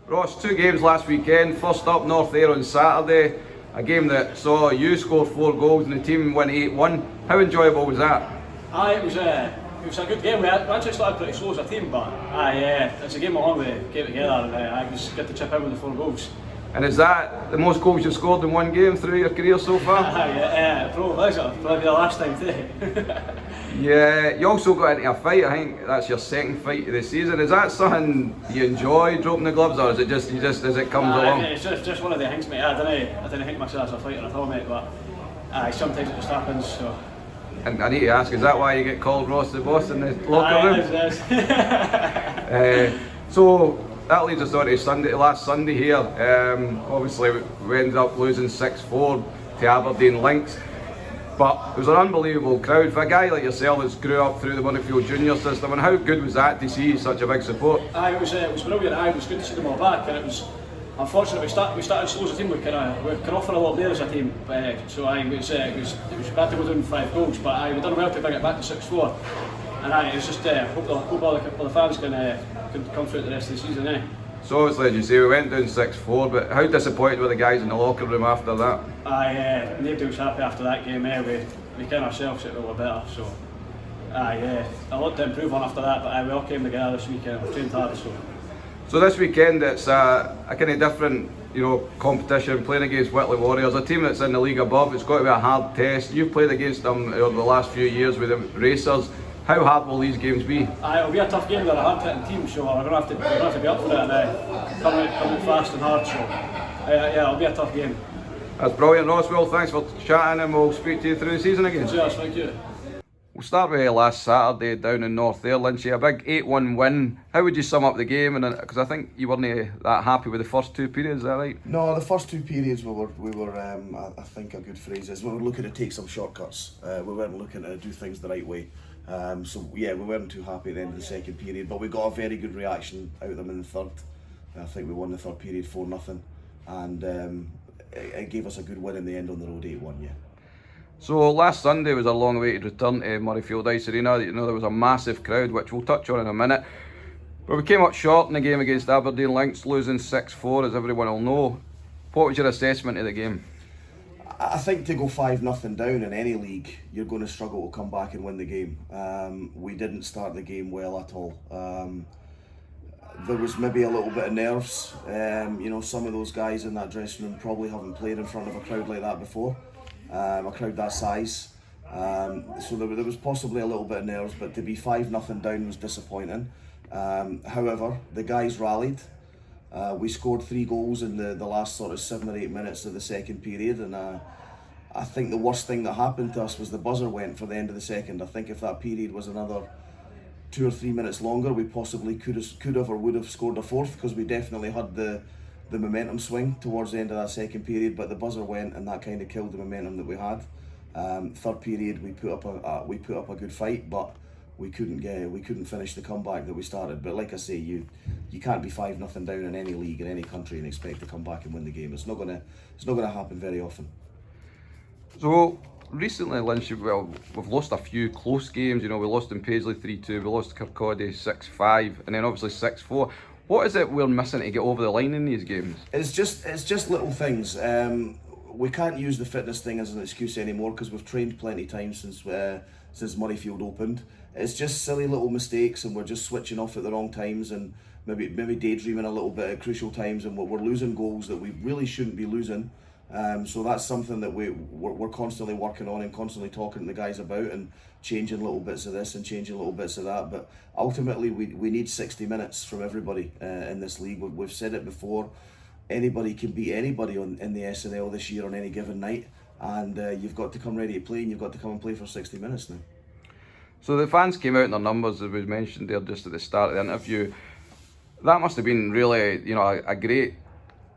Ross, two games last weekend. First up, North Ayr on Saturday. A game that saw you score 4 goals and the team win 8-1. How enjoyable was that? It was a good game. We actually started pretty slow as a team, but it's a game along we came together and I just get to chip in with the 4 goals. And is that the most goals you've scored in one game through your career so far? Probably is. It'll probably be the last time too. Yeah, you also got into a fight. I think that's your second fight of the season. Is that something you enjoy, dropping the gloves, or is it just as it comes along? It's just one of the things, mate. I didn't think myself as a fighter at all, mate, but sometimes it just happens. So. And I need to ask, is that why you get called Ross the Boss in the locker room? It is. So that leads us on to last Sunday here. Obviously we ended up losing 6-4 to Aberdeen Lynch. But it was an unbelievable crowd for a guy like yourself that's grew up through the Moneyfield Junior system. And how good was that to see such a big support? It was brilliant. It was good to see them all back, and it was unfortunate we started slow as a team. We can offer a lot there as a team. It was bad to go down 5 goals, but we done well to bring it back to 6-4. And it was just hope all the fans can come through the rest of the season. So obviously, as you say, we went down 6-4, but how disappointed were the guys in the locker room after that? Nobody was happy after that game. We came ourselves that we were better. So, a lot to improve on after that, but we all came together this weekend. We trained hard. So this weekend it's a kind of different, competition, playing against Whitley Warriors, a team that's in the league above. It's got to be a hard test. You've played against them over the last few years with the Racers. How hard will these games be? It'll be a tough game. They're a hard-hitting team, so we're going to have to be up for it and come out fast and hard. So, it'll be a tough game. That's brilliant, Ross. Well, thanks for chatting, and we'll speak to you through the season again. Cheers, thank you. We'll start with last Saturday down in North Ayr, Lynch. A big 8-1 win. How would you sum up the game? And because I think you weren't that happy with the first 2 periods, is that right? No, the first 2 periods we were I think a good phrase is we were looking to take some shortcuts. We weren't looking to do things the right way. We weren't too happy at the end of the second period, but we got a very good reaction out of them in the third. I think we won the third period 4-0, and it gave us a good win in the end on the road 8-1. Yeah. So last Sunday was a long-awaited return to Murrayfield Ice Arena. There was a massive crowd, which we'll touch on in a minute. But we came up short in the game against Aberdeen Lynch, losing 6-4, as everyone will know. What was your assessment of the game? I think to go 5-0 down in any league, you're going to struggle to come back and win the game. We didn't start the game well at all. There was maybe a little bit of nerves. Some of those guys in that dressing room probably haven't played in front of a crowd like that before, a crowd that size. So there was possibly a little bit of nerves, but to be 5-0 down was disappointing. However, the guys rallied. We scored 3 goals in the last sort of 7 or 8 minutes of the second period, and I think the worst thing that happened to us was the buzzer went for the end of the second. I think if that period was another 2 or 3 minutes longer, we possibly could have or would have scored a 4th, because we definitely had the momentum swing towards the end of that second period. But the buzzer went, and that kind of killed the momentum that we had. Third period, we put up a good fight, but we couldn't finish the comeback that we started. But like I say, you can't be 5-0 down in any league in any country and expect to come back and win the game. It's not gonna happen very often. So recently, Lynch, we've lost a few close games. We lost in Paisley 3-2, we lost to Kirkcaldy 6-5, and then obviously 6-4. What is it we're missing to get over the line in these games? It's just little things. We can't use the fitness thing as an excuse anymore, because we've trained plenty of times since Murrayfield opened. It's just silly little mistakes, and we're just switching off at the wrong times, and maybe daydreaming a little bit at crucial times, and we're losing goals that we really shouldn't be losing. So that's something that we're constantly working on and constantly talking to the guys about, and changing little bits of this and changing little bits of that. But ultimately, we need 60 minutes from everybody in this league. We've said it before. Anybody can beat anybody in the SNL this year on any given night, and you've got to come ready to play, and you've got to come and play for 60 minutes now. So the fans came out in their numbers, as we mentioned there just at the start of the interview. That must have been really, a great,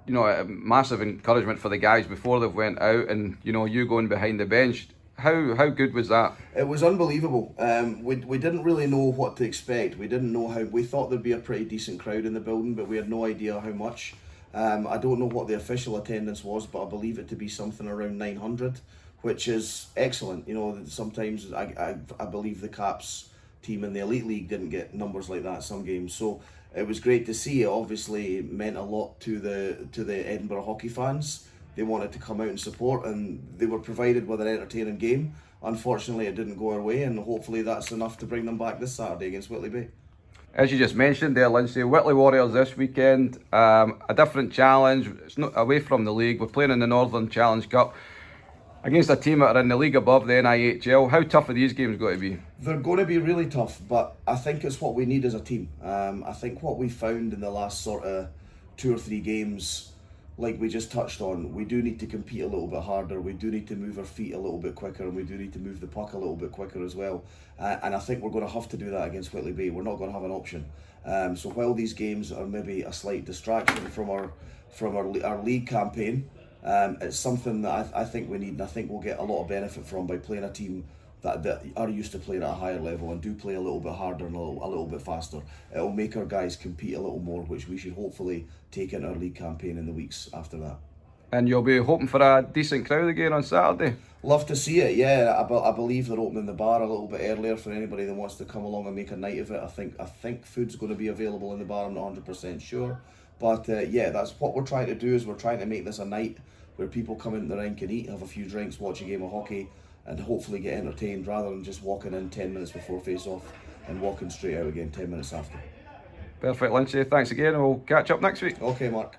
a massive encouragement for the guys before they've went out, and you going behind the bench. How good was that? It was unbelievable. We didn't really know what to expect. We didn't know how. We thought there'd be a pretty decent crowd in the building, but we had no idea how much. I don't know what the official attendance was, but I believe it to be something around 900, which is excellent. Sometimes I believe the caps team in the Elite League didn't get numbers like that some games. So it was great to see. It obviously meant a lot to the Edinburgh hockey fans. They wanted to come out and support, and they were provided with an entertaining game. Unfortunately, it didn't go our way, and hopefully that's enough to bring them back this Saturday against Whitley Bay. As you just mentioned there, Lindsay, Whitley Warriors this weekend, a different challenge. It's not away from the league. We're playing in the Northern Challenge Cup against a team that are in the league above the NIHL. How tough are these games going to be? They're going to be really tough, but I think it's what we need as a team. I think what we found in the last sort of 2 or 3 games, like we just touched on, we do need to compete a little bit harder. We do need to move our feet a little bit quicker, and we do need to move the puck a little bit quicker as well. And I think we're going to have to do that against Whitley Bay. We're not going to have an option. So while these games are maybe a slight distraction from our league campaign, it's something that I think we need, and I think we'll get a lot of benefit from by playing a team that are used to playing at a higher level and do play a little bit harder and a little bit faster. It'll make our guys compete a little more, which we should hopefully take in our league campaign in the weeks after that. And you'll be hoping for a decent crowd again on Saturday? Love to see it, yeah. I believe they're opening the bar a little bit earlier for anybody that wants to come along and make a night of it. I think food's going to be available in the bar. I'm not 100% sure, but yeah, that's what we're trying to do. Is we're trying to make this a night where people come into the rink and eat, have a few drinks, watch a game of hockey, and hopefully get entertained, rather than just walking in 10 minutes before face-off and walking straight out again 10 minutes after. Perfect, Lindsay. Thanks again, and we'll catch up next week. Okay, Mark.